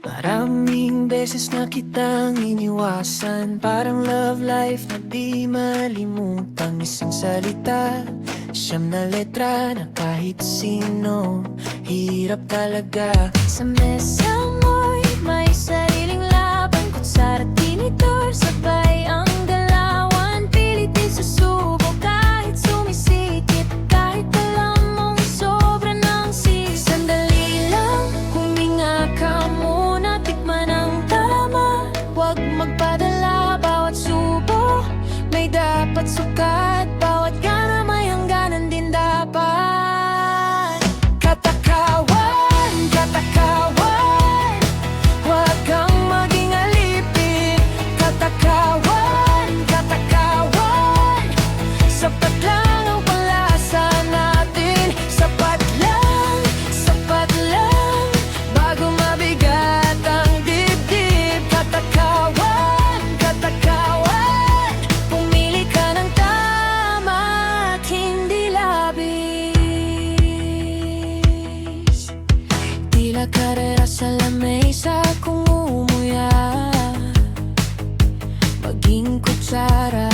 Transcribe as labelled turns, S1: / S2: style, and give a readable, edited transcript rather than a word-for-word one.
S1: Maraming beses na kitang iniwasan, parang love life na di malimutang. Isang salita, siyam na letra na kahit sino, hirap talaga.
S2: Sa mesa mo'y may sariling laban, kutsara, tinidor, sabay ang galawan. Pilit din susubok kahit sumisikip, kahit alam mong sobra ng sisi.
S1: Sandali lang, huminga ka muna, tikman ang tama. Huwag magpadala, bawat subo may dapat sukat. Bawat gana may hangganan din dapat. Katakawan, katakawan, huwag kang maging alipin. Katakawan, katakawan, sapat lang ang panlasa natin. Sapat lang, bago mabigat ang dibdib. Katakawan, katakawan, pumili ka ng tama at hindi labis. Tila karera sa lamesa kung umuya, maging kutsara